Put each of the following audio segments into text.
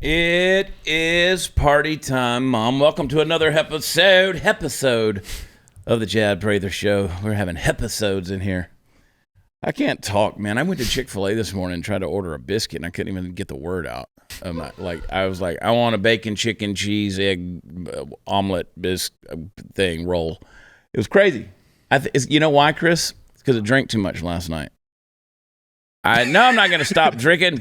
It is party time, Mom. Welcome to another episode of the Chad Prather Show. We're having episodes in here. I can't talk, man. I went to Chick-fil-A this morning and tried to order a biscuit, and I couldn't even get the word out. I was like, I want a bacon, chicken, cheese, egg, omelet, thing, roll. It was crazy. You know why, Chris? It's because I drank too much last night. I know I'm not going to stop drinking.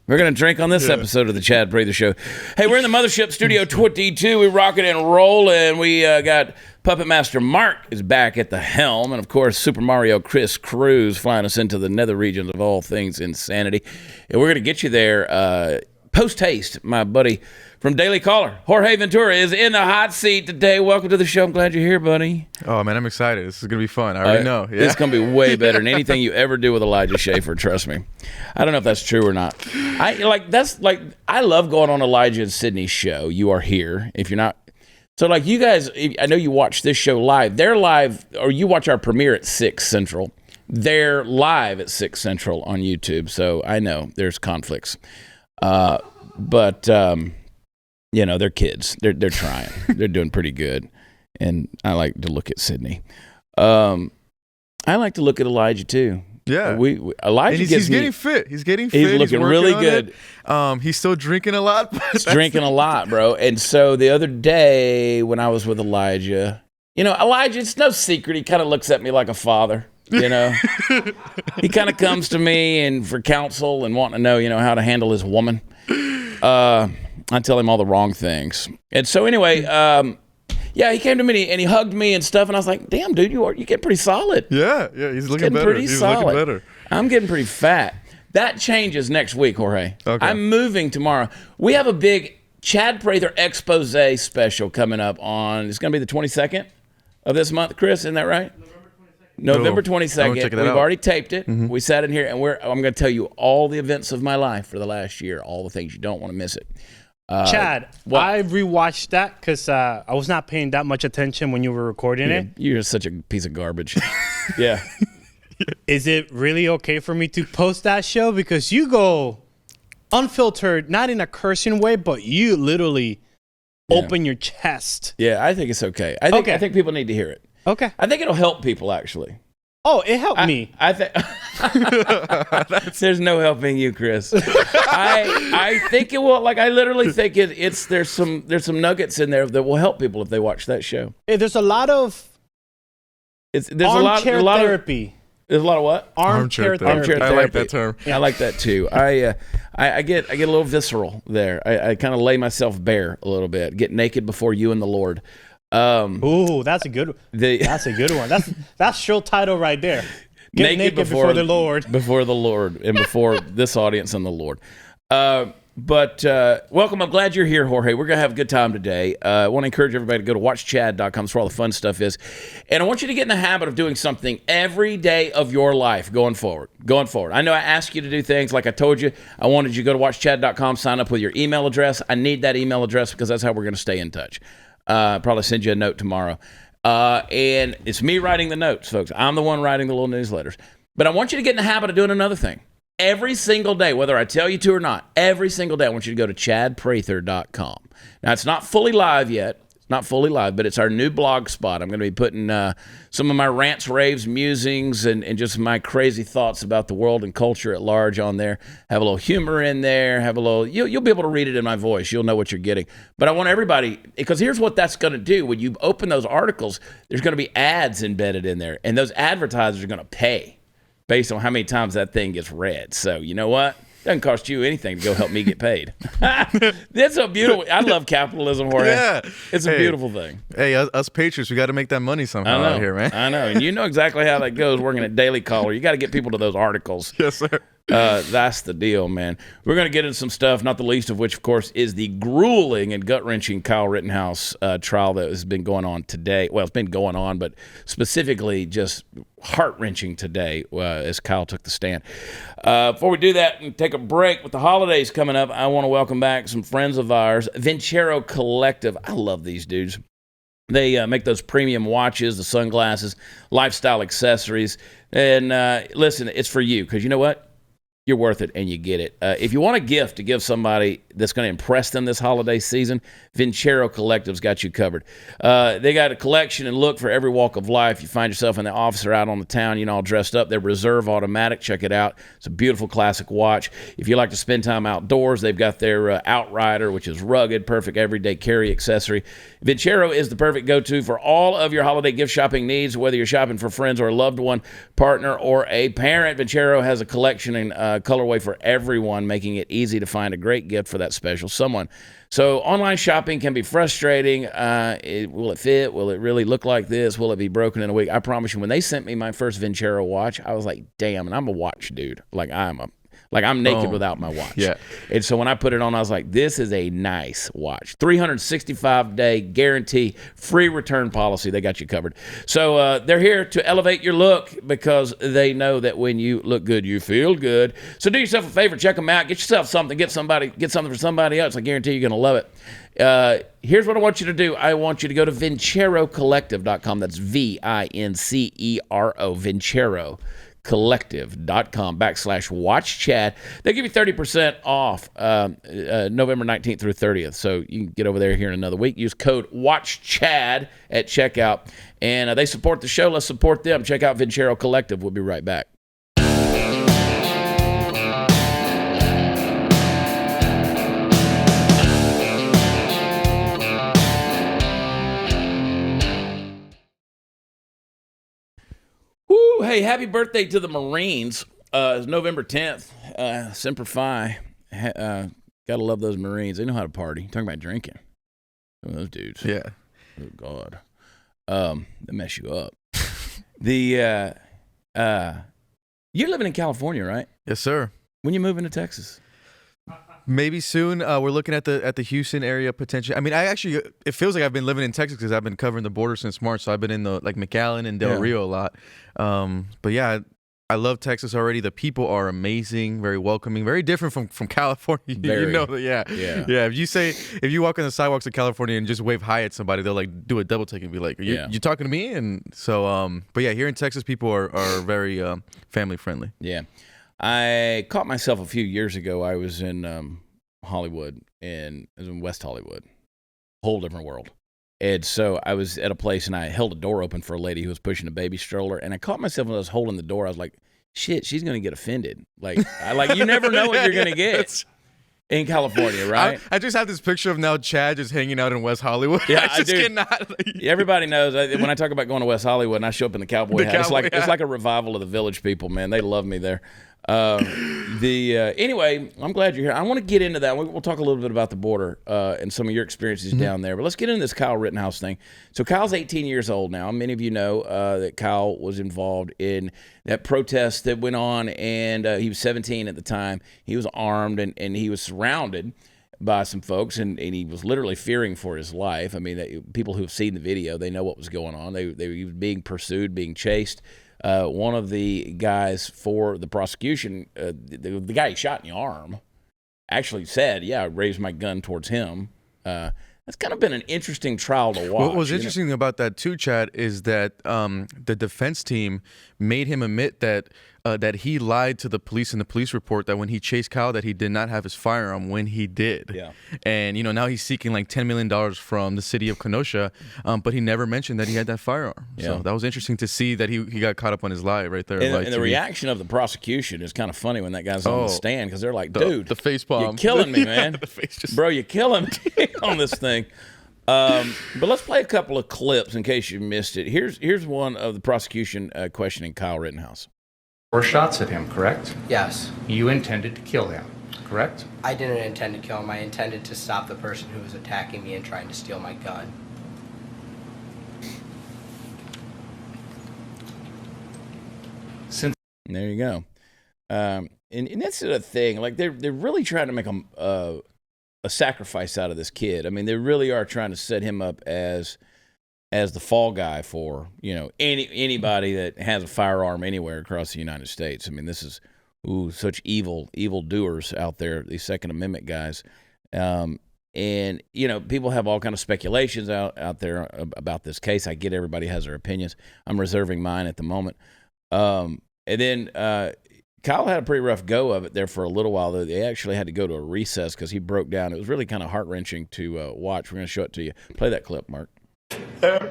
We're going to drink on this episode of the Chad Prather Show. Hey, we're in the Mothership Studio 22. We're rocking and rolling. We got Puppet Master Mark is back at the helm. And, of course, Super Mario Chris Cruz flying us into the nether regions of all things insanity. And we're going to get you there post-haste. My buddy from Daily Caller, Jorge Ventura, is in the hot seat today. Welcome to the show. I'm glad you're here, buddy. Oh, man, I'm excited. This is going to be fun. I already know. Yeah. It's going to be way better than anything you ever do with Elijah Schaefer, trust me. I don't know if that's true or not. I love going on Elijah and Sydney's show. You are here. If you're not, so like you guys, I know you watch this show live. They're live, or you watch our premiere at 6 Central. They're live at 6 Central on YouTube. So I know there's conflicts. But you know, they're kids. They're trying. They're doing pretty good. And I like to look at Sydney. I like to look at Elijah too. Yeah, Elijah he's getting fit. He's getting fit. He's looking really good. He's still drinking a lot. He's drinking a lot, bro. And so the other day when I was with Elijah, you know, Elijah, it's no secret. He kind of looks at me like a father. You know, he kind of comes to me and for counsel and wanting to know, you know, how to handle his woman. I tell him all the wrong things. And so anyway, yeah, he came to me and he hugged me and stuff, and I was like, "Damn, dude, you get pretty solid." Yeah, he's looking better. He's looking better. I'm getting pretty fat. That changes next week, Jorge. Okay. I'm moving tomorrow. We have a big Chad Prather expose special coming up on. It's going to be the 22nd of this month, Chris. Isn't that right? November 22nd. We've already taped it. Mm-hmm. We sat in here, and I'm going to tell you all the events of my life for the last year, all the things you don't want to miss it. Chad, I rewatched that because I was not paying that much attention when you were recording it. You're such a piece of garbage. Yeah. Is it really okay for me to post that show? Because you go unfiltered, not in a cursing way, but you literally open your chest. Yeah, I think it's okay. I think people need to hear it. Okay. I think it'll help people, actually. Oh, it helped me. I think there's no helping you, Chris. I think it will. Like I literally think there's some nuggets in there that will help people if they watch that show. Hey, there's a lot of armchair therapy. There's a lot of what? Armchair therapy. I like that term. Yeah. I like that too. I get a little visceral there. I kind of lay myself bare a little bit. Get naked before you and the Lord. Ooh, that's a good one. That's a good one. That's show title right there. Get naked before the Lord. Before the Lord and before this audience and the Lord. But welcome. I'm glad you're here, Jorge. We're going to have a good time today. I want to encourage everybody to go to watchchad.com. That's where all the fun stuff is. And I want you to get in the habit of doing something every day of your life going forward. I know I asked you to do things like I told you. I wanted you to go to watchchad.com, sign up with your email address. I need that email address because that's how we're going to stay in touch. Probably send you a note tomorrow. And it's me writing the notes, folks. I'm the one writing the little newsletters. But I want you to get in the habit of doing another thing. Every single day, whether I tell you to or not, every single day I want you to go to chadprather.com. Now, it's not fully live yet. Not fully live, but it's our new blog spot. I'm going to be putting some of my rants, raves, musings, and just my crazy thoughts about the world and culture at large on there. Have a little humor in there. Have a little. You'll be able to read it in my voice. You'll know what you're getting. But I want everybody, because here's what that's going to do. When you open those articles, there's going to be ads embedded in there, and those advertisers are going to pay based on how many times that thing gets read. So you know what? Doesn't cost you anything to go help me get paid. That's so beautiful. I love capitalism, Jorge. Yeah. It's a beautiful thing. Hey, us patriots, we got to make that money somehow out here, man. I know. And you know exactly how that goes working at Daily Caller. You got to get people to those articles. Yes, sir. That's the deal, man. We're going to get into some stuff, not the least of which, of course, is the grueling and gut-wrenching Kyle Rittenhouse trial that has been going on today. Well, it's been going on, but specifically just heart-wrenching today as Kyle took the stand. Before we do that and take a break, with the holidays coming up, I want to welcome back some friends of ours, Vincero Collective. I love these dudes. They make those premium watches, the sunglasses, lifestyle accessories. And listen, it's for you because you know what? You're worth it and you get it. If you want a gift to give somebody that's going to impress them this holiday season, Vincero Collective's got you covered. They got a collection and look for every walk of life. You find yourself in the office or out on the town, you know, all dressed up. They're Reserve Automatic. Check it out. It's a beautiful classic watch. If you like to spend time outdoors, they've got their Outrider, which is rugged, perfect everyday carry accessory. Vincero is the perfect go-to for all of your holiday gift shopping needs, whether you're shopping for friends or a loved one, partner, or a parent. Vincero has a collection and colorway for everyone, making it easy to find a great gift for that special someone. So online shopping can be frustrating. Will it fit? Will it really look like this? Will it be broken in a week? I promise you, when they sent me my first Vincero watch, I was like, damn, and I'm a watch dude. I'm naked without my watch. Yeah. And so when I put it on, I was like, this is a nice watch. 365-day guarantee, free return policy. They got you covered. So they're here to elevate your look because they know that when you look good, you feel good. So do yourself a favor. Check them out. Get yourself something. Get something for somebody else. I guarantee you're going to love it. Here's what I want you to do. I want you to go to VinceroCollective.com. That's Vincero, Vincero. Collective.com/watch Chad. They give you 30% off November 19th through 30th. So you can get over there here in another week. Use code Watch Chad at checkout. And they support the show. Let's support them. Check out Vincero Collective. We'll be right back. Woo, hey, happy birthday to the Marines. It's November 10th. Semper Fi. Gotta love those Marines. They know how to party. Talking about drinking. Some of those dudes. Yeah. Oh, God. They mess you up. You're living in California, right? Yes, sir. When you moving to Texas? Maybe soon. We're looking at the Houston area potentially. I mean, it feels like I've been living in Texas because I've been covering the border since March. So I've been in the McAllen and Del Rio a lot. But yeah, I love Texas already. The people are amazing, very welcoming, very different from California. Very. You know that, yeah. If you walk on the sidewalks of California and just wave hi at somebody, they'll like do a double take and be like, you talking to me? And so, but yeah, here in Texas, people are very family friendly. Yeah. I caught myself a few years ago. I was in Hollywood, and I was in West Hollywood, whole different world. And so I was at a place, and I held a door open for a lady who was pushing a baby stroller, and I caught myself when I was holding the door. I was like, "Shit, she's gonna get offended." You never know what you're gonna get in California, right? I just have this picture of now Chad just hanging out in West Hollywood. Yeah, I just cannot. Everybody knows when I talk about going to West Hollywood, and I show up in the cowboy hat. It's like a revival of the Village people, man. They love me there. Anyway, I'm glad you're here. I want to get into that. We'll talk a little bit about the border and some of your experiences down there. But let's get into this Kyle Rittenhouse thing. So Kyle's 18 years old now. Many of you know that Kyle was involved in that protest that went on, and he was 17 at the time. He was armed, and he was surrounded by some folks, and he was literally fearing for his life. I mean, people who have seen the video, they know what was going on. He was being pursued, being chased. One of the guys for the prosecution, the guy he shot in the arm, actually said, I raised my gun towards him. That's kind of been an interesting trial to watch. What was interesting about that too, Chad, is that the defense team made him admit that he lied to the police in the police report that when he chased Kyle that he did not have his firearm when he did. Yeah. And now he's seeking like $10 million from the city of Kenosha, but he never mentioned that he had that firearm. Yeah. So that was interesting to see that he got caught up on his lie right there. And the reaction of the prosecution is kind of funny when that guy's on the stand because they're like, dude, the face palm. You're killing me, man. The face just... Bro, you're killing me on this thing. But let's play a couple of clips in case you missed it. Here's one of the prosecution questioning Kyle Rittenhouse. 4 shots at him, correct? Yes. You intended to kill him, correct? I didn't intend to kill him. I intended to stop the person who was attacking me and trying to steal my gun. There you go. And that's the thing. Like they're really trying to make a sacrifice out of this kid. I mean, they really are trying to set him up as the fall guy for anybody that has a firearm anywhere across the United States. I mean, this is such evil doers out there. These Second Amendment guys. And, you know, people have all kind of speculations out there about this case. I get everybody has their opinions. I'm reserving mine at the moment. And then Kyle had a pretty rough go of it there for a little while. Though they actually had to go to a recess because he broke down. It was really kind of heart-wrenching to watch. We're going to show it to you. Play that clip, Mark. Take a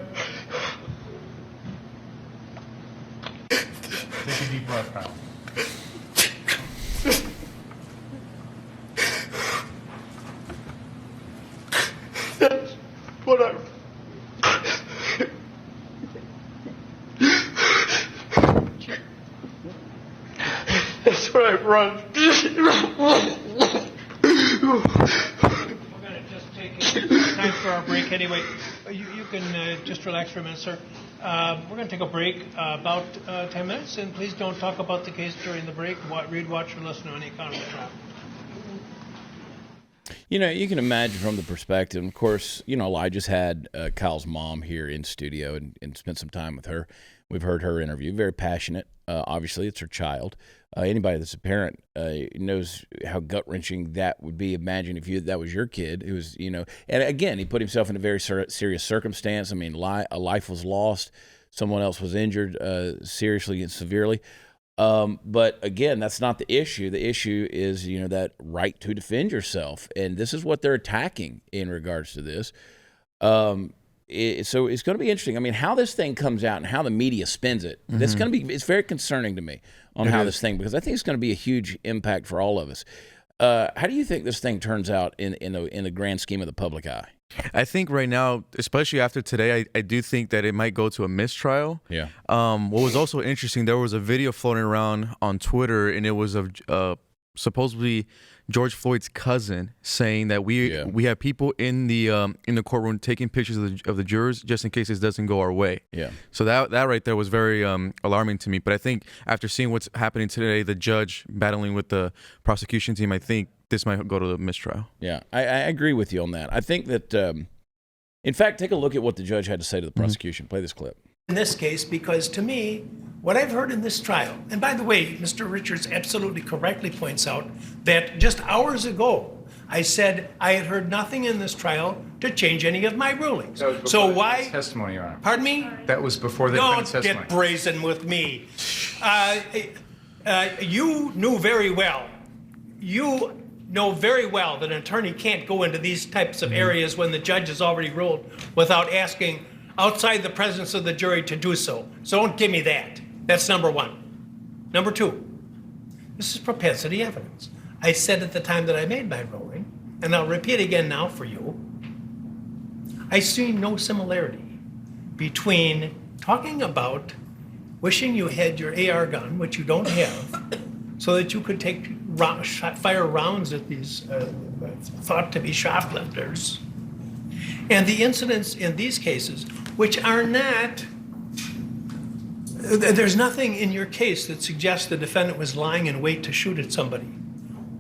deep breath, Kyle. That's what I... That's what I've run. We're going to just take time for our break anyway. You can just relax for a minute, sir. We're going to take a break about 10 minutes, and please don't talk about the case during the break. Read, watch, or listen to any kind of trial. You know, you can imagine from the perspective, of course, you know, I just had Kyle's mom here in studio and spent some time with her. We've heard her interview, very passionate. Obviously, it's her child. Anybody that's a parent knows how gut-wrenching that would be. Imagine if that was your kid who was, you know, and again, he put himself in a very serious circumstance. I mean, a life was lost. Someone else was injured seriously and severely. But again, that's not the issue. The issue is, you know, that right to defend yourself. And this is what they're attacking in regards to this. So it's going to be interesting. I mean, how this thing comes out and how the media spins it, that's going to be, it's very concerning to me on how this thing, because I think it's going to be a huge impact for all of us. How do you think this thing turns out in the grand scheme of the public eye? I think right now, especially after today, I do think that it might go to a mistrial. Yeah. What was also interesting, there was a video floating around on Twitter, and it was of supposedly George Floyd's cousin saying that we have people in the courtroom taking pictures of the jurors just in case this doesn't go our way. Yeah. So that right there was very alarming to me. But I think after seeing what's happening today, the judge battling with the prosecution team, I think this might go to the mistrial. Yeah, I agree with you on that. I think that, in fact, take a look at what the judge had to say to the prosecution. Play this clip. In this case, because to me, what I've heard in this trial, and by the way, Mr. Richards absolutely correctly points out that just hours ago, I said I had heard nothing in this trial to change any of my rulings. So why? Testimony, Your Honor. Pardon me? That was before the defense Don't testimony. get brazen with me. You knew very well. You know very well that an attorney can't go into these types of areas when the judge has already ruled without asking outside the presence of the jury to do so. So don't give me that. That's number one. Number two, this is propensity evidence. I said at the time that I made my ruling, and I'll repeat again now for you, I see no similarity between talking about wishing you had your AR gun, which you don't have, so that you could fire rounds at these thought to be shoplifters, and the incidents in these cases, which are not, there's nothing in your case that suggests the defendant was lying in wait to shoot at somebody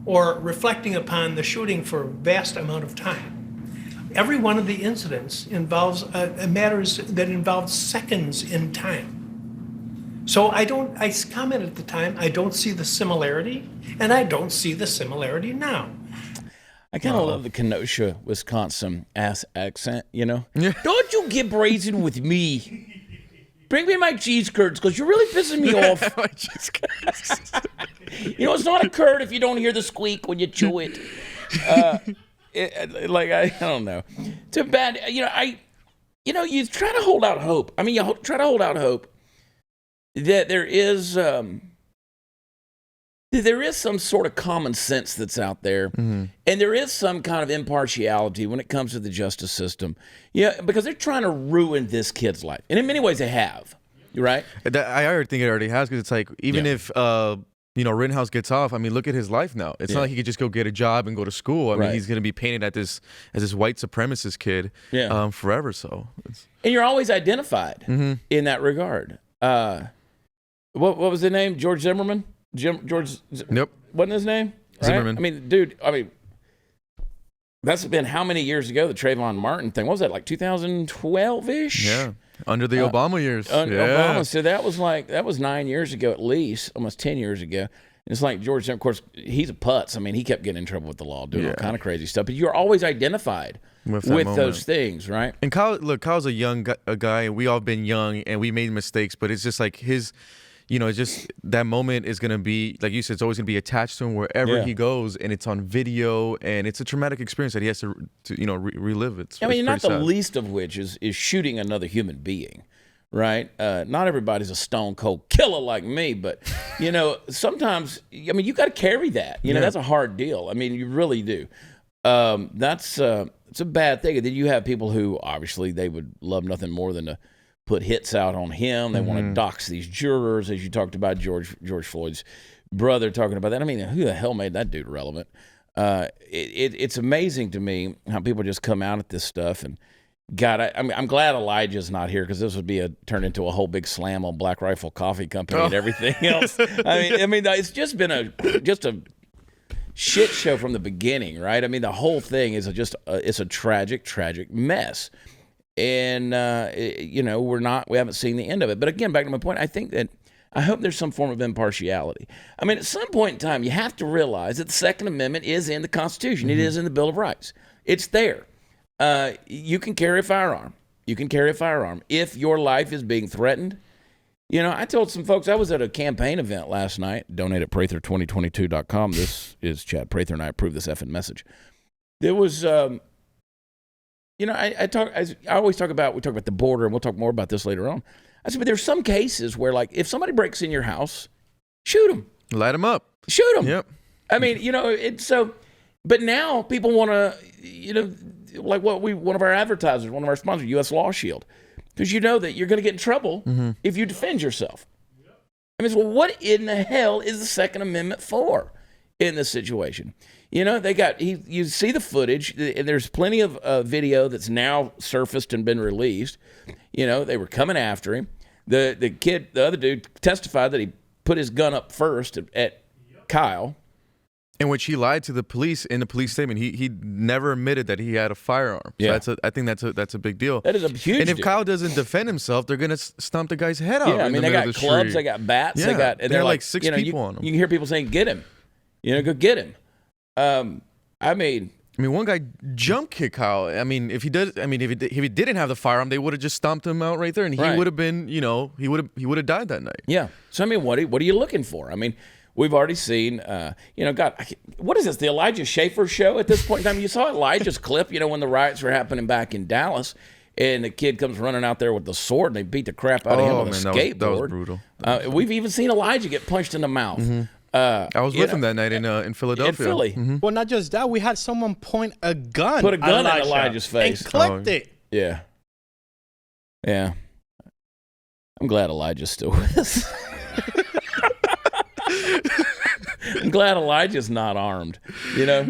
or reflecting upon the shooting for a vast amount of time. Every one of the incidents involves matters that involve seconds in time. So I commented at the time, I don't see the similarity, and I don't see the similarity now. I kind of love the Kenosha, Wisconsin accent, you know? Don't you get brazen with me. Bring me my cheese curds, because you're really pissing me off. You know, it's not a curd if you don't hear the squeak when you chew it. I don't know. Too bad. You know, you try to hold out hope. I mean, you try to hold out hope that there is some sort of common sense that's out there, and there is some kind of impartiality when it comes to the justice system. Yeah, because they're trying to ruin this kid's life, and in many ways they have. You're right. I already think it already has, because it's like even if Rittenhouse gets off, I mean, look at his life now. It's not like he could just go get a job and go to school. I mean, he's going to be painted as this white supremacist kid forever. So, and you're always identified in that regard. What was the name? George Zimmerman? Nope. Wasn't his name? Right? Zimmerman. I mean, dude, that's been how many years ago, the Trayvon Martin thing? What was that, like 2012-ish? Yeah. Under the Obama years. Obama. So that was 9 years ago at least, almost 10 years ago. it's like George, of course, he's a putz. I mean, he kept getting in trouble with the law, doing all kind of crazy stuff. But you're always identified with those things, right? And Kyle's a young guy, and we all been young, and we made mistakes. But it's just like his, it's just that moment is gonna be, like you said, it's always gonna be attached to him wherever he goes, and it's on video, and it's a traumatic experience that he has to relive. It's not the sad. least of which is shooting another human being. Right? Not everybody's a stone cold killer like me, but, sometimes, you got to carry that. That's a hard deal. I mean, you really do. It's a bad thing. And then you have people who, obviously, they would love nothing more than to put hits out on him. They want to dox these jurors, as you talked about George Floyd's brother talking about that. I mean, who the hell made that dude relevant? It's amazing to me how people just come out at this stuff. And God, I'm glad Elijah's not here, because this would be turned into a whole big slam on Black Rifle Coffee Company and everything else. I mean, it's just been a shit show from the beginning, right? I mean, the whole thing is it's a tragic mess, and we haven't seen the end of it. But again, back to my point, I hope there's some form of impartiality. I mean, at some point in time, you have to realize that the Second Amendment is in the Constitution. It is in the Bill of Rights. It's there. You can carry a firearm. You can carry a firearm if your life is being threatened. I told some folks, I was at a campaign event last night. Donate at Prather2022.com. This is Chad Prather, and I approve this effing message. There was, I always talk about the border, and we'll talk more about this later on. I said, but there's some cases where, like, if somebody breaks in your house, shoot them. Light them up. Shoot them. Yep. I mean, it's so. But now people want to, like one of our advertisers, one of our sponsors, U.S. Law Shield, because you know that you're going to get in trouble if you defend yourself. I mean, so what in the hell is the Second Amendment for in this situation? You see the footage, and there's plenty of video that's now surfaced and been released. They were coming after him. The other dude testified that he put his gun up first at Kyle. In which he lied to the police in the police statement. He never admitted that he had a firearm. So I think that's a big deal. That is a huge And if deal. Kyle doesn't defend himself, they're gonna stomp the guy's head out. Yeah, I mean, they got clubs, they got bats, they got. And they're like six people on him. You can hear people saying, "Get him," go get him. I mean, one guy jump kicked Kyle. I mean, if he didn't have the firearm, they would have just stomped him out right there, and he would have been, he would have died that night. Yeah. So I mean, what are you looking for? I mean, we've already seen, God, what is this? The Elijah Schaefer show at this point in time? You saw Elijah's clip, when the riots were happening back in Dallas, and the kid comes running out there with the sword, and they beat the crap out of him with a skateboard. That was brutal. We've even seen Elijah get punched in the mouth. I was with him that night in Philadelphia. In Philly. Well, not just that, we had someone point a gun. Put a gun at in Elijah's face. And clicked it. Yeah. Yeah. I'm glad Elijah's still with us. I'm glad Elijah's not armed,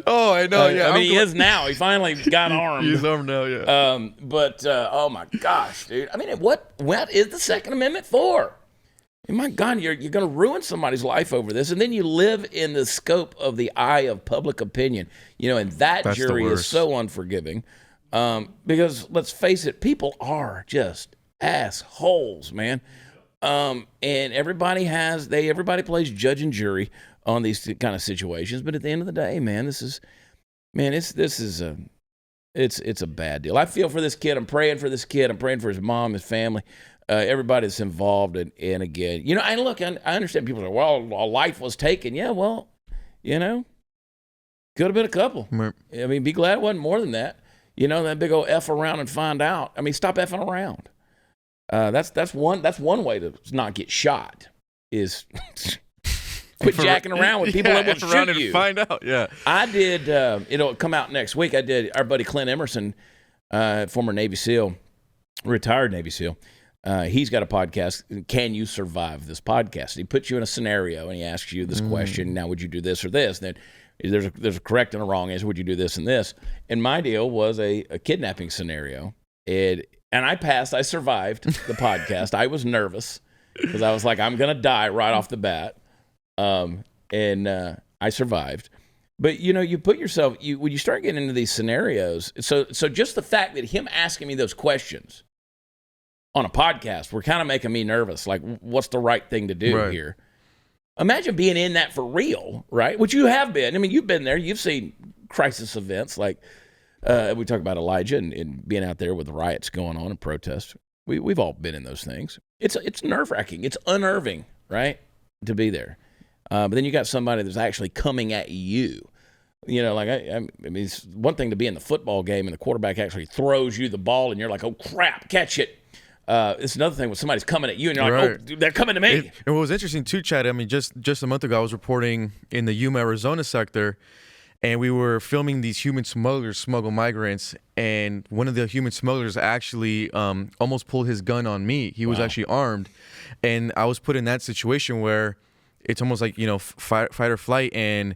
Oh, I know, yeah. I mean, he is now. He finally got armed. He's armed now, yeah. But oh my gosh, dude. I mean, what is the Second Amendment for? And my God, you're going to ruin somebody's life over this, and then you live in the scope of the eye of public opinion, and that's jury is so unforgiving. Because let's face it, people are just assholes, man. And everybody plays judge and jury on these kind of situations. But at the end of the day, man, it's a bad deal. I feel for this kid. I'm praying for this kid. I'm praying for his mom, his family, everybody that's involved. And again, and look, I understand people say, well, a life was taken. Yeah, well, could have been a couple. Right. I mean, be glad it wasn't more than that. That big old F around and find out. I mean, stop effing around. That's one way to not get shot is quit jacking around with people that will shoot you. Find out, yeah. I did. It'll come out next week. I did. Our buddy Clint Emerson, former Navy SEAL, retired Navy SEAL. He's got a podcast. Can you survive this podcast? He puts you in a scenario and he asks you this question. Now, would you do this or this? And then there's a correct and a wrong answer. Would you do this and this? And my deal was a kidnapping scenario. And I passed. I survived the podcast. I was nervous because I was like, I'm going to die right off the bat. And I survived. But, you put yourself, when you start getting into these scenarios, so just the fact that him asking me those questions on a podcast were kind of making me nervous. Like, what's the right thing to do here? Imagine being in that for real, right? Which you have been. I mean, you've been there. You've seen crisis events like we talk about Elijah and being out there with the riots going on and protests. We've all been in those things. It's nerve-wracking. It's unnerving, right, to be there. But then you got somebody that's actually coming at you. You know, like I mean, it's one thing to be in the football game and the quarterback actually throws you the ball and you're like, oh crap, catch it. It's another thing when somebody's coming at you and you're like, oh, dude, they're coming to me. And what was interesting too, Chad, I mean, just a month ago, I was reporting in the Yuma, Arizona sector, and we were filming these human smugglers smuggle migrants, and one of the human smugglers actually almost pulled his gun on me. He was actually armed, and I was put in that situation where it's almost like, you know, fight or flight, and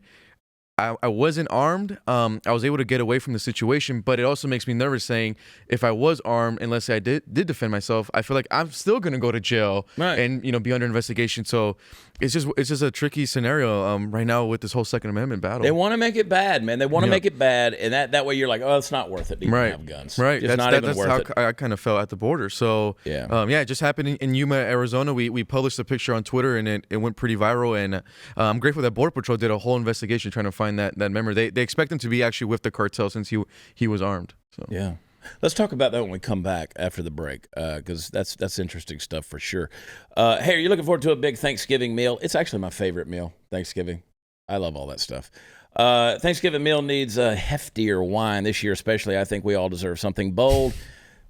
I wasn't armed. I was able to get away from the situation, but it also makes me nervous saying if I was armed, and let's say I did defend myself, I feel like I'm still going to go to jail and, you know, be under investigation. So it's just a tricky scenario right now with this whole Second Amendment battle. They want to make it bad, man. They want to make it bad, and that way you're like, oh, it's not worth it to even have guns. Right. It's not even worth it. That's how I kind of felt at the border. So it just happened in Yuma, Arizona. We published a picture on Twitter, and it went pretty viral. And I'm grateful that Border Patrol did a whole investigation trying to find that member. They expect him to be actually with the cartel since he was armed. So yeah. Let's talk about that when we come back after the break, because that's interesting stuff for sure. Hey, are you looking forward to a big Thanksgiving meal? It's actually my favorite meal, Thanksgiving. I love all that stuff. Thanksgiving meal needs a heftier wine this year, especially. I think we all deserve something bold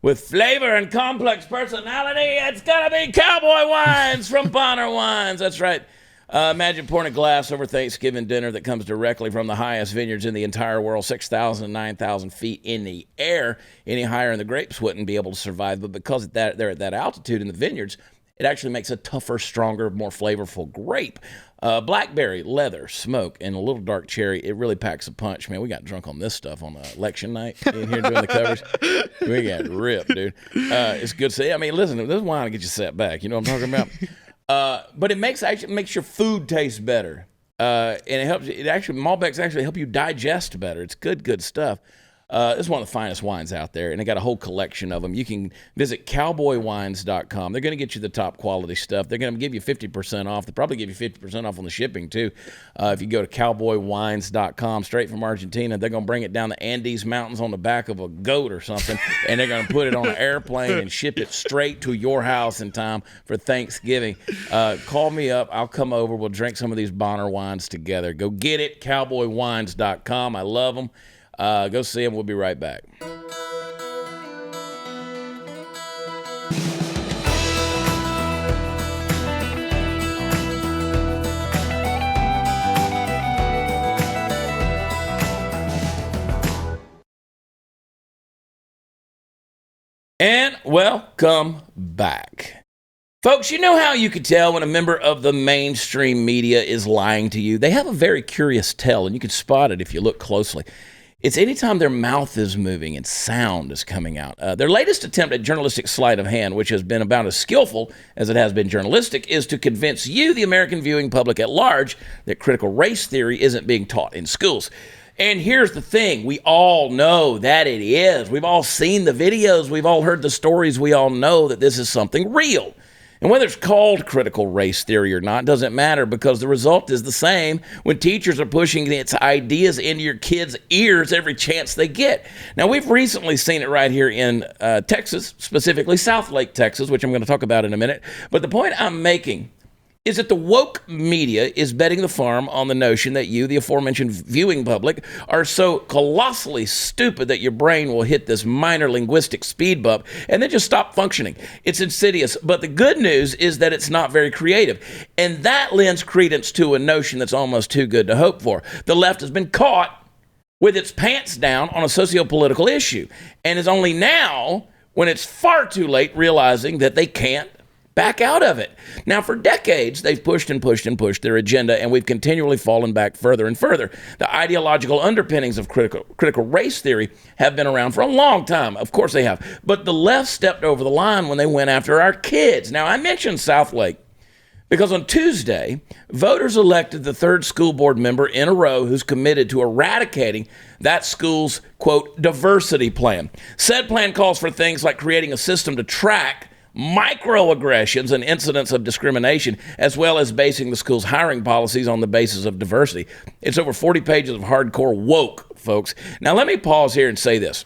with flavor and complex personality. It's got to be Cowboy Wines from Bonner Wines. That's right. Imagine pouring a glass over Thanksgiving dinner that comes directly from the highest vineyards in the entire world, 6,000 and 9,000 feet in the air. Any higher and the grapes wouldn't be able to survive. But because they're at that altitude in the vineyards, it actually makes a tougher, stronger, more flavorful grape. Blackberry, leather, smoke, and a little dark cherry. It really packs a punch, man. We got drunk on this stuff on election night in here doing the covers. We got ripped, dude. It's good to see. I mean, listen, this wine will get you set back. You know what I'm talking about? But it makes your food taste better, and it helps. Malbecs actually help you digest better. It's good stuff. It's one of the finest wines out there, and they got a whole collection of them. You can visit cowboywines.com. They're going to get you the top quality stuff. They're going to give you 50% off. They'll probably give you 50% off on the shipping, too. If you go to cowboywines.com, straight from Argentina, they're going to bring it down the Andes Mountains on the back of a goat or something, and they're going to put it on an airplane and ship it straight to your house in time for Thanksgiving. Call me up. I'll come over. We'll drink some of these Bonner wines together. Go get it, cowboywines.com. I love them. Go see him. We'll be right back. And welcome back. Folks, you know how you could tell when a member of the mainstream media is lying to you? They have a very curious tell, and you can spot it if you look closely. It's anytime their mouth is moving and sound is coming out. Their latest attempt at journalistic sleight of hand, which has been about as skillful as it has been journalistic, is to convince you, the American viewing public at large, that critical race theory isn't being taught in schools. And here's the thing. We all know that it is. We've all seen the videos. We've all heard the stories. We all know that this is something real. And whether it's called critical race theory or not doesn't matter, because the result is the same when teachers are pushing its ideas into your kids' ears every chance they get. Now, we've recently seen it right here in Texas, specifically Southlake, Texas, which I'm going to talk about in a minute. But the point I'm making is that the woke media is betting the farm on the notion that you, the aforementioned viewing public, are so colossally stupid that your brain will hit this minor linguistic speed bump and then just stop functioning. It's insidious, but the good news is that it's not very creative. And that lends credence to a notion that's almost too good to hope for. The left has been caught with its pants down on a socio-political issue, and is only now, when it's far too late, realizing that they can't back out of it. Now, for decades, they've pushed and pushed and pushed their agenda, and we've continually fallen back further and further. The ideological underpinnings of critical race theory have been around for a long time. Of course they have. But the left stepped over the line when they went after our kids. Now, I mentioned Southlake because on Tuesday, voters elected the third school board member in a row who's committed to eradicating that school's, quote, diversity plan. Said plan calls for things like creating a system to track microaggressions and incidents of discrimination, as well as basing the school's hiring policies on the basis of diversity. It's over 40 pages of hardcore woke, folks. Now, let me pause here and say this.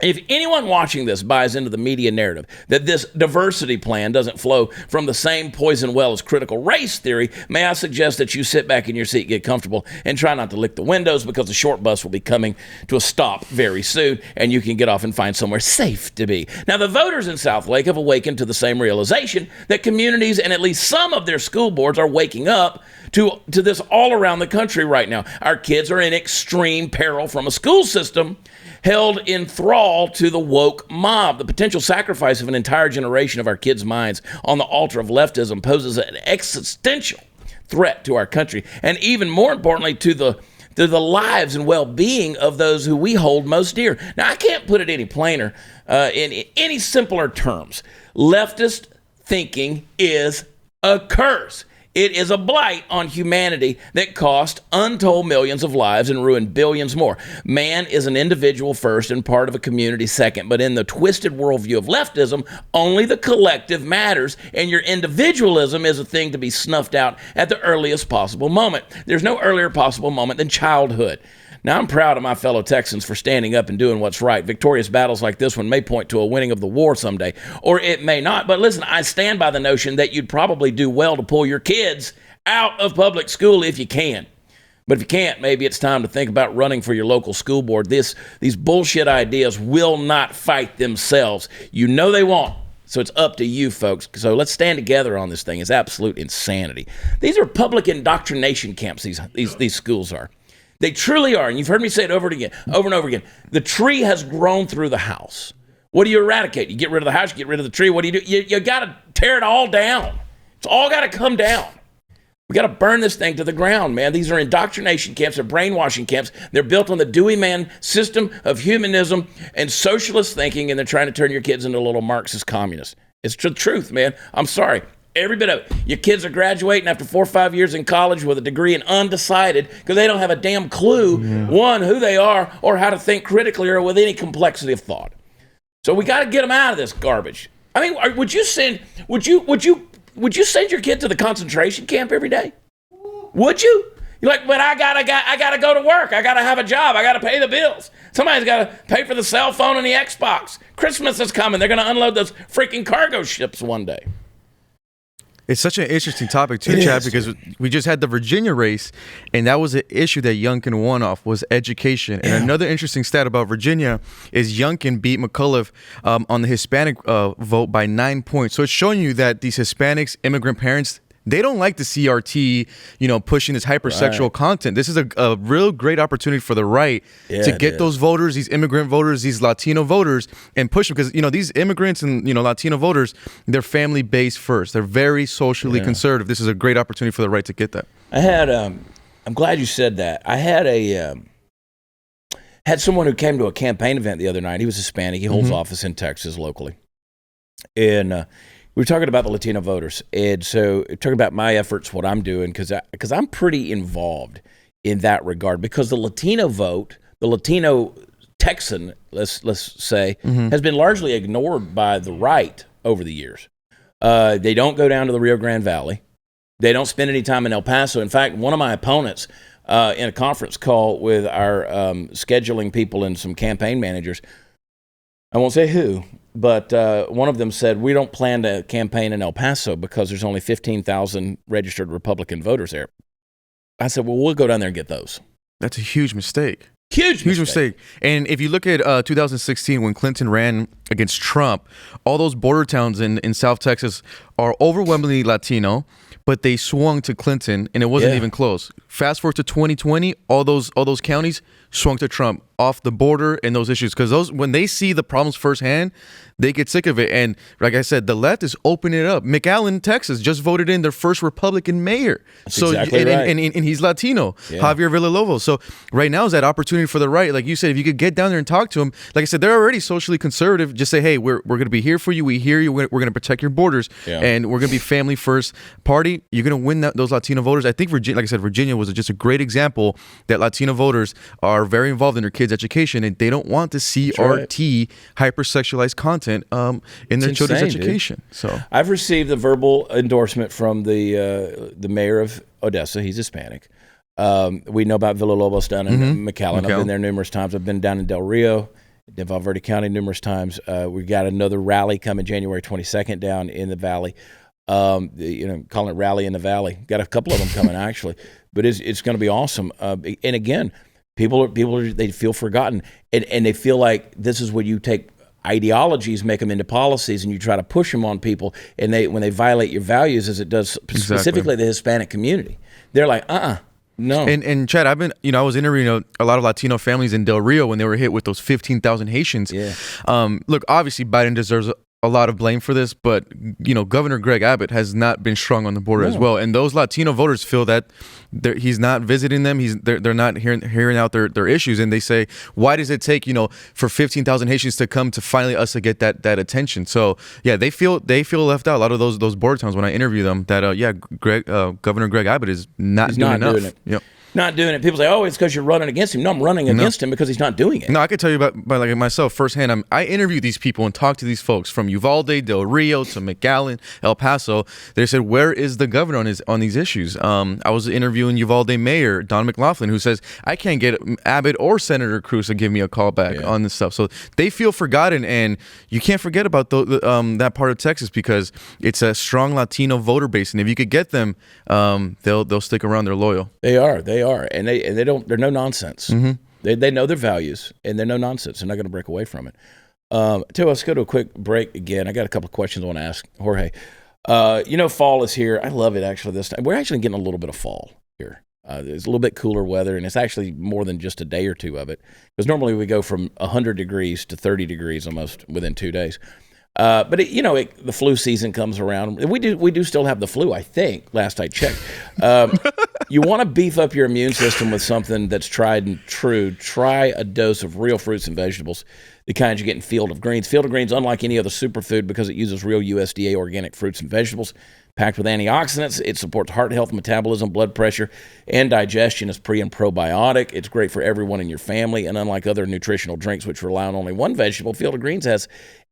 If anyone watching this buys into the media narrative that this diversity plan doesn't flow from the same poison well as critical race theory, may I suggest that you sit back in your seat, get comfortable, and try not to lick the windows, because the short bus will be coming to a stop very soon, and you can get off and find somewhere safe to be. Now, the voters in South Lake have awakened to the same realization that communities and at least some of their school boards are waking up to this all around the country right now. Our kids are in extreme peril from a school system held in thrall to the woke mob. The potential sacrifice of an entire generation of our kids' minds on the altar of leftism poses an existential threat to our country, and even more importantly, to the lives and well-being of those who we hold most dear. Now, I can't put it any plainer, in any simpler terms. Leftist thinking is a curse. It is a blight on humanity that cost untold millions of lives and ruined billions more. Man is an individual first and part of a community second, but in the twisted worldview of leftism, only the collective matters, and your individualism is a thing to be snuffed out at the earliest possible moment. There's no earlier possible moment than childhood. Now, I'm proud of my fellow Texans for standing up and doing what's right. Victorious battles like this one may point to a winning of the war someday, or it may not. But listen, I stand by the notion that you'd probably do well to pull your kids out of public school if you can. But if you can't, maybe it's time to think about running for your local school board. These bullshit ideas will not fight themselves. You know they won't. So it's up to you, folks. So let's stand together on this thing. It's absolute insanity. These are public indoctrination camps, these schools are. They truly are, and you've heard me say it over and over again. The tree has grown through the house. What do you eradicate? You get rid of the house, you get rid of the tree. What do you do? You got to tear it all down. It's all got to come down. We got to burn this thing to the ground, man. These are indoctrination camps, they're brainwashing camps. They're built on the Dewey Man system of humanism and socialist thinking, and they're trying to turn your kids into little Marxist communists. It's the truth, man. I'm sorry. Every bit of it. Your kids are graduating after 4 or 5 years in college with a degree in undecided because they don't have a damn clue, one, who they are, or how to think critically or with any complexity of thought. So we got to get them out of this garbage. I mean, would you send your kid to the concentration camp every day? Would you? You're like, but I gotta go to work. I gotta have a job. I gotta pay the bills. Somebody's gotta pay for the cell phone and the Xbox. Christmas is coming. They're gonna unload those freaking cargo ships one day. It's such an interesting topic too, Chad, because we just had the Virginia race, and that was an issue that Youngkin won off, was education. And another interesting stat about Virginia is Youngkin beat McAuliffe on the Hispanic vote by 9 points. So it's showing you that these Hispanics, immigrant parents, they don't like the CRT, pushing this hypersexual content. This is a real great opportunity for the right to get those voters, these immigrant voters, these Latino voters, and push them. Because, these immigrants and, Latino voters, they're family-based first. They're very socially conservative. This is a great opportunity for the right to get that. I had, I'm glad you said that. I had had someone who came to a campaign event the other night. He was Hispanic. He holds office in Texas locally. And, we were talking about the Latino voters, and so talking about my efforts, what I'm doing, because I'm pretty involved in that regard. Because the Latino vote, the Latino Texan, let's say, has been largely ignored by the right over the years. They don't go down to the Rio Grande Valley. They don't spend any time in El Paso. In fact, one of my opponents in a conference call with our scheduling people and some campaign managers, I won't say who, but one of them said, we don't plan to campaign in El Paso because there's only 15,000 registered Republican voters there. I said, well, we'll go down there and get those. That's a huge mistake. Huge mistake. And if you look at 2016, when Clinton ran against Trump, all those border towns in South Texas are overwhelmingly Latino, but they swung to Clinton, and it wasn't even close. Fast forward to 2020, all those counties swung to Trump off the border and those issues, because when they see the problems firsthand, they get sick of it. And like I said, the left is opening it up. McAllen, Texas, just voted in their first Republican mayor. That's exactly right. And he's Latino, Javier Villalobos. So right now is that opportunity for the right. Like you said, if you could get down there and talk to them, like I said, they're already socially conservative. Just say, hey, we're going to be here for you. We hear you. We're going to protect your borders, and we're going to be family first party. You're going to win those Latino voters. I think Virginia, like I said, Virginia was just a great example that Latino voters are very involved in their kids' kids' education, and they don't want to see That's right. RT hypersexualized content in their children's insane, education. Dude. So I've received the verbal endorsement from the mayor of Odessa. He's Hispanic. We know about Villalobos down in McAllen. I've been there numerous times. I've been down in Del Rio, in Valverde County numerous times. We've got another rally coming January 22nd down in the Valley. Calling it Rally in the Valley. Got a couple of them coming actually, but it's going to be awesome. And again, people they feel forgotten, and they feel like this is where you take ideologies, make them into policies, and you try to push them on people. And when they violate your values, as it does specifically the Hispanic community, they're like, no. And Chad, I've been, I was interviewing a lot of Latino families in Del Rio when they were hit with those 15,000 Haitians. Yeah. Look, obviously Biden deserves a lot of blame for this, but Governor Greg Abbott has not been strong on the border as well, and those Latino voters feel that he's not visiting them. They're not hearing out their issues, and they say, why does it take for 15,000 Haitians to come to finally us to get that attention? So yeah, they feel left out. A lot of those border towns, when I interview them, that Governor Greg Abbott is not doing enough. Doing it. Yep. Not doing it. People say, "Oh, it's because you're running against him." No, I'm running against him because he's not doing it. No, I can tell you about like myself firsthand. I interview these people and talk to these folks from Uvalde, Del Rio to McAllen, El Paso. They said, "Where is the governor on these issues?" I was interviewing Uvalde Mayor Don McLaughlin, who says, "I can't get Abbott or Senator Cruz to give me a call back on this stuff." So they feel forgotten, and you can't forget about that part of Texas because it's a strong Latino voter base, and if you could get them, they'll stick around. They're loyal. They are, and they don't. They're no nonsense. They know their values, and they're no nonsense. They're not going to break away from it. Let's go to a quick break again. I got a couple of questions I want to ask Jorge. Fall is here. I love it actually this time. We're actually getting a little bit of fall here. There's a little bit cooler weather, and it's actually more than just a day or two of it. Because normally we go from 100 degrees to 30 degrees almost within 2 days. But the flu season comes around. We do still have the flu, I think. Last I checked. You want to beef up your immune system with something that's tried and true. Try a dose of real fruits and vegetables, the kinds you get in Field of Greens. Field of Greens, unlike any other superfood, because it uses real USDA organic fruits and vegetables, packed with antioxidants. It supports heart health, metabolism, blood pressure, and digestion. It's pre and probiotic. It's great for everyone in your family. And unlike other nutritional drinks, which rely on only one vegetable, Field of Greens has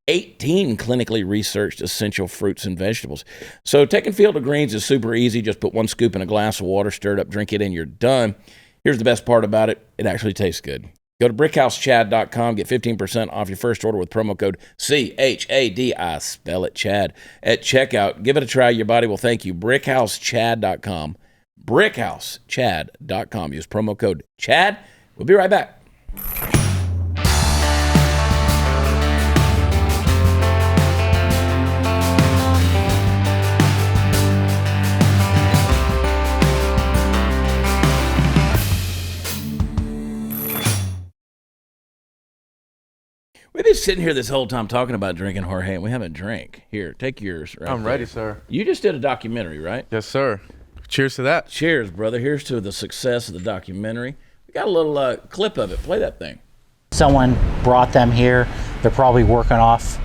18 clinically researched essential fruits and vegetables. So taking Field of Greens is super easy. Just put 1 scoop in a glass of water, stir it up, drink it, and you're done. Here's the best part about it. It actually tastes good. Go to brickhousechad.com. Get 15% off your first order with promo code CHAD. I spell it Chad at checkout. Give it a try. Your body will thank you. brickhousechad.com. brickhousechad.com. Use promo code Chad. We'll be right back. We've been sitting here this whole time talking about drinking, Jorge, and we haven't drank. Here, take yours. Right I'm there. ready, sir. You just did a documentary, right? Yes, sir. Cheers to that. Cheers, brother. Here's to the success of the documentary. We got a little clip of it. Play that thing. Someone brought them here. They're probably working off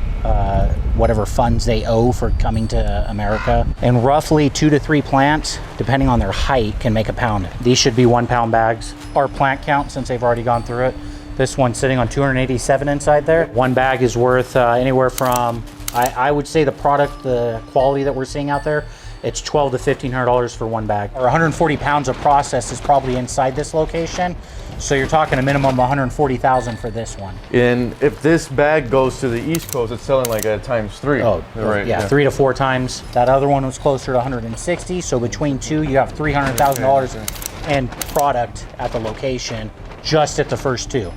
whatever funds they owe for coming to America. And roughly 2 to 3 plants, depending on their height, can make a pound. These should be 1 pound bags. Our plant count, since they've already gone through it, this one's sitting on 287 inside there. 1 bag is worth anywhere from, I would say the product, the quality that we're seeing out there, it's $1,200 to $1,500 for 1 bag. Or 140 pounds of process is probably inside this location. So you're talking a minimum of 140,000 for this one. And if this bag goes to the East Coast, it's selling like at times 3. Oh, right. Yeah, 3 to 4 times. That other one was closer to 160. So between two, you have $300,000 in product at the location, just at the first 2.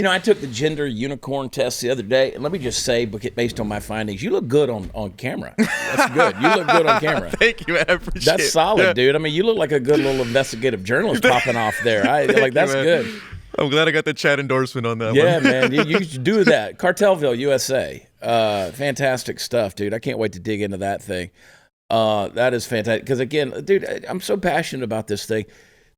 I took the gender unicorn test the other day, and let me just say, based on my findings, you look good on camera. That's good. You look good on camera. Thank you, man. I appreciate it. That's solid, dude. I mean, you look like a good little investigative journalist popping off there. That's good. I'm glad I got the Chad endorsement on that one. Yeah, man. You should do that. Cartelville, USA. Fantastic stuff, dude. I can't wait to dig into that thing. That is fantastic. Because, again, dude, I'm so passionate about this thing.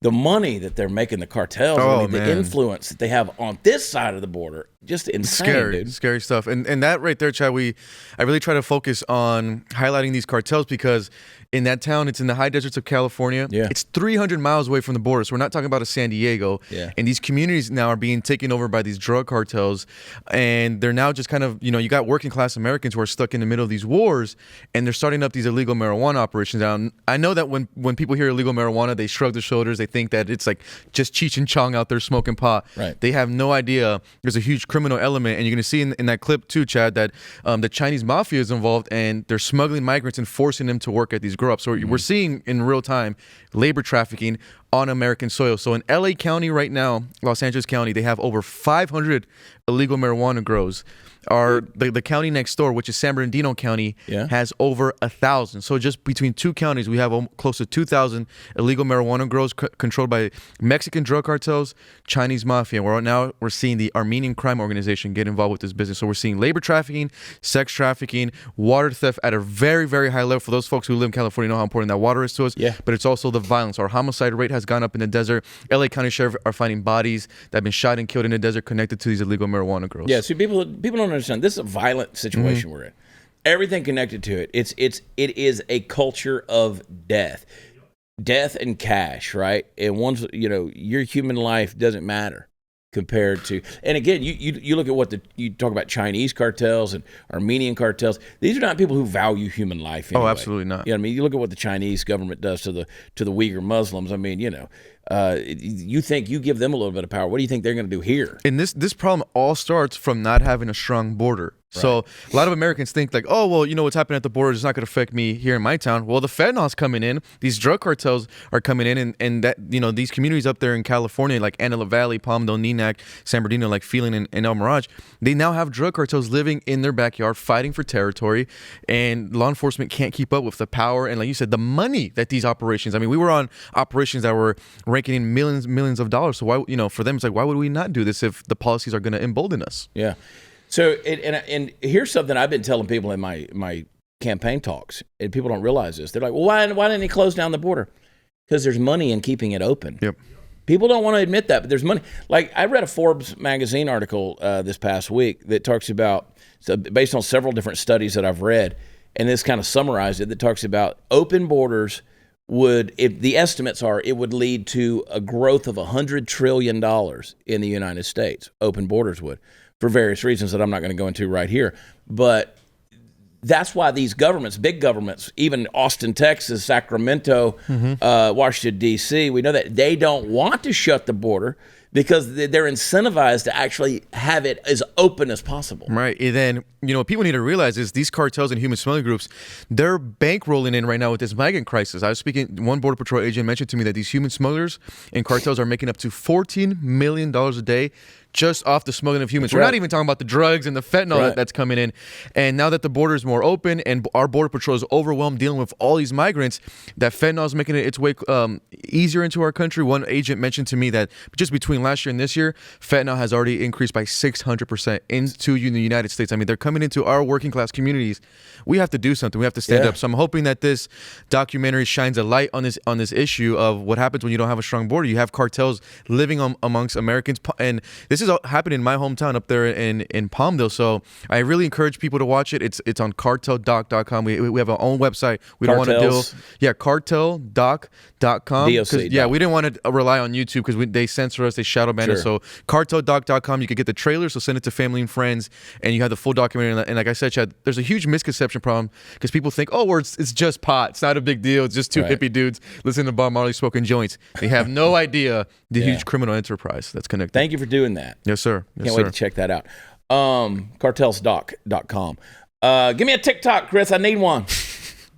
The money that they're making, the cartels, the influence that they have on this side of the border, just insane, dude. Scary stuff. And that right there, Chad, I really try to focus on highlighting these cartels because in that town. It's in the high deserts of California. Yeah. It's 300 miles away from the border. So we're not talking about a San Diego. Yeah. And these communities now are being taken over by these drug cartels. And they're now just kind of, you got working class Americans who are stuck in the middle of these wars, and they're starting up these illegal marijuana operations. Now, I know that when people hear illegal marijuana, they shrug their shoulders. They think that it's like just Cheech and Chong out there smoking pot. Right. They have no idea there's a huge criminal element. And you're going to see in that clip too, Chad, that the Chinese mafia is involved, and they're smuggling migrants and forcing them to work at these grow ups. So we're seeing in real time labor trafficking on American soil. So in LA County right now, Los Angeles County, they have over 500 illegal marijuana grows. The county next door, which is San Bernardino County, has over 1,000. So just between two counties, we have close to 2,000 illegal marijuana grows controlled by Mexican drug cartels, Chinese mafia. We're seeing the Armenian crime organization get involved with this business. So we're seeing labor trafficking, sex trafficking, water theft at a very, very high level. For those folks who live in California, know how important that water is to us. Yeah. But it's also the violence. Our homicide rate has gone up in the desert. LA County Sheriff are finding bodies that have been shot and killed in the desert connected to these illegal marijuana grows. Yeah, see, people don't understand. This is a violent situation we're in. Everything connected to it. It is a culture of death and cash, right? And once your human life doesn't matter compared to. And again, you look at what you talk about Chinese cartels and Armenian cartels. These are not people who value human life. Anyway. Oh, absolutely not. I mean, you look at what the Chinese government does to the Uyghur Muslims. I mean, you think you give them a little bit of power. What do you think they're going to do here? And this problem all starts from not having a strong border. So a lot of Americans think like, oh, well, what's happening at the border is not going to affect me here in my town. Well, the fentanyl's coming in. These drug cartels are coming in, and that these communities up there in California, like Antelope Valley, Palmdale, Neenah, San Bernardino, like Phelan and El Mirage, they now have drug cartels living in their backyard, fighting for territory, and law enforcement can't keep up with the power and, like you said, the money that these operations. I mean, we were on operations that were raking in millions of dollars. So why, for them, it's like, why would we not do this if the policies are going to embolden us? Yeah. So, and here's something I've been telling people in my campaign talks, and people don't realize this. They're like, well, why didn't he close down the border? Because there's money in keeping it open. Yep. People don't want to admit that, but there's money. Like, I read a Forbes magazine article this past week that talks about, based on several different studies that I've read, and this kind of summarized it, that talks about open borders if the estimates are, it would lead to a growth of $100 trillion in the United States. Open borders would. For various reasons that I'm not going to go into right here. But that's why these governments, big governments, even Austin, Texas, Sacramento, Washington, D.C., we know that they don't want to shut the border because they're incentivized to actually have it as open as possible. Right. And then, what people need to realize is these cartels and human smuggling groups, they're bankrolling in right now with this migrant crisis. I was speaking, one Border Patrol agent mentioned to me that these human smugglers and cartels are making up to $14 million a day just off the smuggling of humans. We're not even talking about the drugs and the fentanyl that's coming in. And now that the border is more open and our Border Patrol is overwhelmed dealing with all these migrants, that fentanyl is making its way easier into our country. One agent mentioned to me that just between last year and this year, fentanyl has already increased by 600% into the United States. I mean, they're coming into our working class communities. We have to do something. We have to stand up. So I'm hoping that this documentary shines a light on this issue of what happens when you don't have a strong border. You have cartels living amongst Americans, and this is happening in my hometown up there in Palmdale. So I really encourage people to watch it. It's on carteldoc.com. We have our own website. We don't want to deal. Yeah, carteldoc.com. Yeah, we didn't want to rely on YouTube because they censor us, they shadow ban us. So carteldoc.com, you could get the trailer, so send it to family and friends, and you have the full documentary. And like I said, Chad, there's a huge misconception problem because people think, oh, it's just pot. It's not a big deal. It's just two hippie dudes listening to Bob Marley smoking joints. They have no idea the huge criminal enterprise that's connected. Thank you for doing that. Yes, sir. Can't wait to check that out. Cartelsdoc.com. Give me a TikTok, Chris. I need one.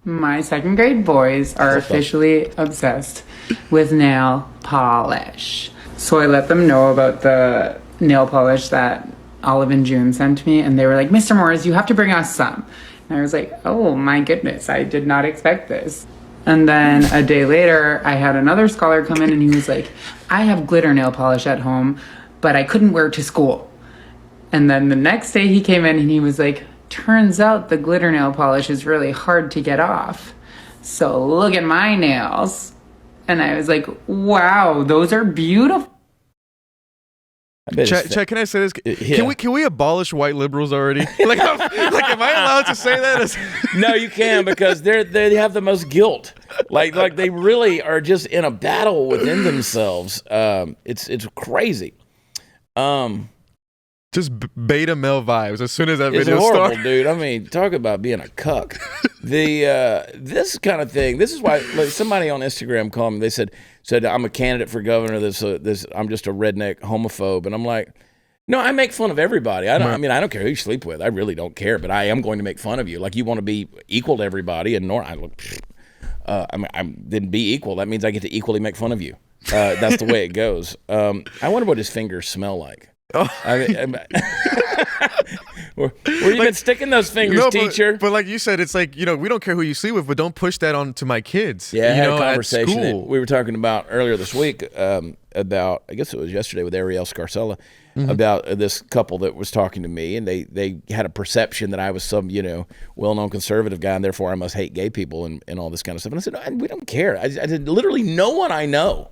My second grade boys are officially obsessed with nail polish. So I let them know about the nail polish that Olive and June sent me, and they were like, Mr. Morris, you have to bring us some. And I was like, oh my goodness, I did not expect this. And then a day later, I had another scholar come in, and he was like, I have glitter nail polish at home, but I couldn't wear it to school. And then the next day he came in and he was like, turns out the glitter nail polish is really hard to get off. So look at my nails. And I was like, wow, those are beautiful. Chad, can I say this? Yeah. Can we abolish white liberals already? Like, am I allowed to say that? No, you can, because they have the most guilt. Like they really are just in a battle within themselves. It's crazy. Just beta male vibes as soon as that It's video horrible, started. dude. I mean, talk about being a cuck. This kind of thing. This is why, like, somebody on Instagram called me. They said I'm a candidate for governor. This I'm just a redneck homophobe, and I'm like, no, I make fun of everybody. I don't care who you sleep with. I really don't care, but I am going to make fun of you. Like, you want to be equal to everybody, and I didn't be equal. That means I get to equally make fun of you. That's the way it goes. I wonder what his fingers smell like. Oh. Where you been sticking those fingers, teacher? But like you said, it's like, we don't care who you sleep with, but don't push that on to my kids. Yeah, I had a at conversation that school. we were talking about earlier this week about, I guess it was yesterday, with Ariel Scarcella, about this couple that was talking to me, and they had a perception that I was some, well-known conservative guy, and therefore I must hate gay people and all this kind of stuff. And I said, we don't care. I said, literally no one I know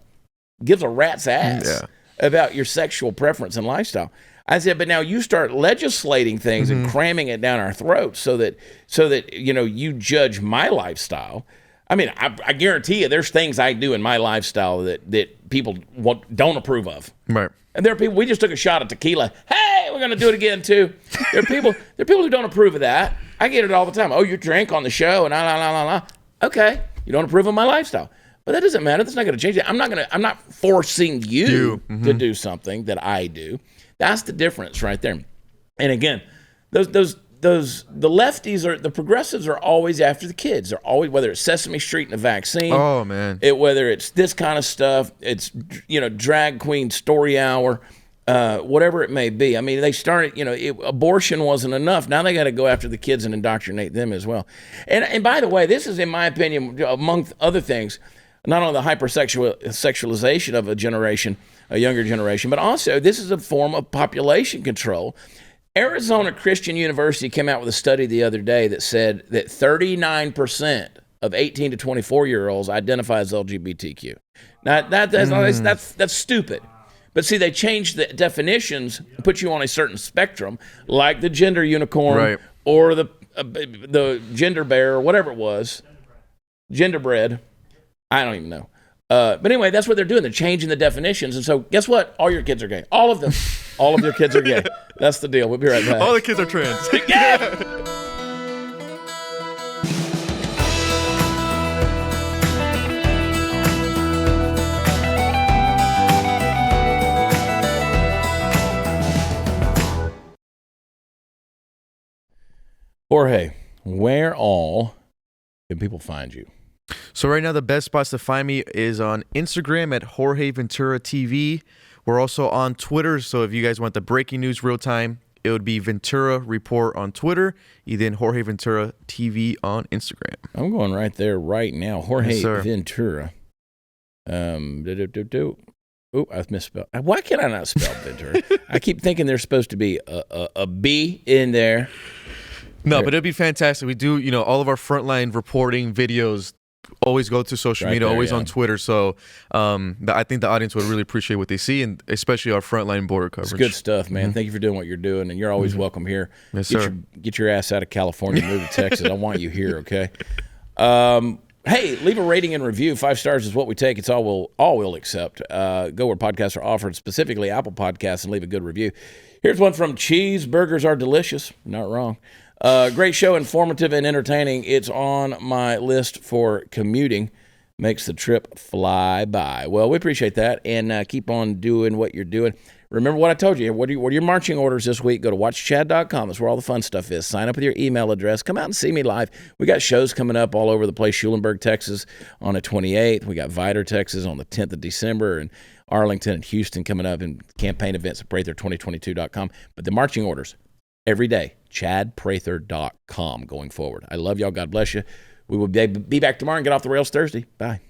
gives a rat's ass about your sexual preference and lifestyle. I said, but now you start legislating things and cramming it down our throats so that you judge my lifestyle. I mean, I guarantee you there's things I do in my lifestyle that people don't approve of. Right. And there are people, we just took a shot at tequila. Hey, we're going to do it again too. There are people who don't approve of that. I get it all the time. Oh, you drink on the show and la. Okay, you don't approve of my lifestyle. But that doesn't matter. That's not going to change it. I'm not forcing you to do something that I do. That's the difference right there. And again, the lefties the progressives are always after the kids. They're always, whether it's Sesame Street and a vaccine. Oh man. Whether it's this kind of stuff, it's drag queen story hour, whatever it may be. I mean, they started. Abortion wasn't enough. Now they got to go after the kids and indoctrinate them as well. And by the way, this is, in my opinion, among other things, not only the hypersexualization of a younger generation, but also this is a form of population control. Arizona Christian University came out with a study the other day that said that 39% of 18 to 24-year-olds identify as LGBTQ. Now, that's stupid. But see, they changed the definitions, put you on a certain spectrum, like the gender unicorn or the gender bear or whatever it was, genderbread. I don't even know. But anyway, that's what they're doing. They're changing the definitions. And so guess what? All your kids are gay. All of them. All of your kids are gay. That's the deal. We'll be right back. All the kids are trans. Jorge, where all can people find you? So right now, the best spots to find me is on Instagram at Jorge Ventura TV. We're also on Twitter, so if you guys want the breaking news real time, it would be Ventura Report on Twitter, then Jorge Ventura TV on Instagram. I'm going right there right now. Jorge Ventura. Oh, I've misspelled. Why can I not spell Ventura? I keep thinking there's supposed to be a B in there. No, but it'd be fantastic. We do, all of our frontline reporting videos always go to social media, always on Twitter. So I think the audience would really appreciate what they see, and especially our frontline border coverage. It's good stuff, man. Thank you for doing what you're doing, and you're always welcome here. Yes, sir. Get your ass out of California, move to Texas. I want you here, okay? Hey, leave a rating and review. 5 stars is what we take. It's all we'll accept. Go where podcasts are offered, specifically Apple Podcasts, and leave a good review. Here's one from Cheeseburgers Are Delicious. Not wrong. Great show, informative and entertaining. It's on my list for commuting. Makes the trip fly by. Well, we appreciate that, and keep on doing what you're doing. Remember what I told you. What are your marching orders this week? Go to watchchad.com. That's where all the fun stuff is. Sign up with your email address. Come out and see me live. We got shows coming up all over the place. Schulenburg, Texas on the 28th. We got Vidor, Texas on the 10th of December, and Arlington and Houston coming up, and campaign events at Prather2022.com. But the marching orders, every day, ChadPrather.com going forward. I love y'all. God bless you. We will be back tomorrow and get off the rails Thursday. Bye.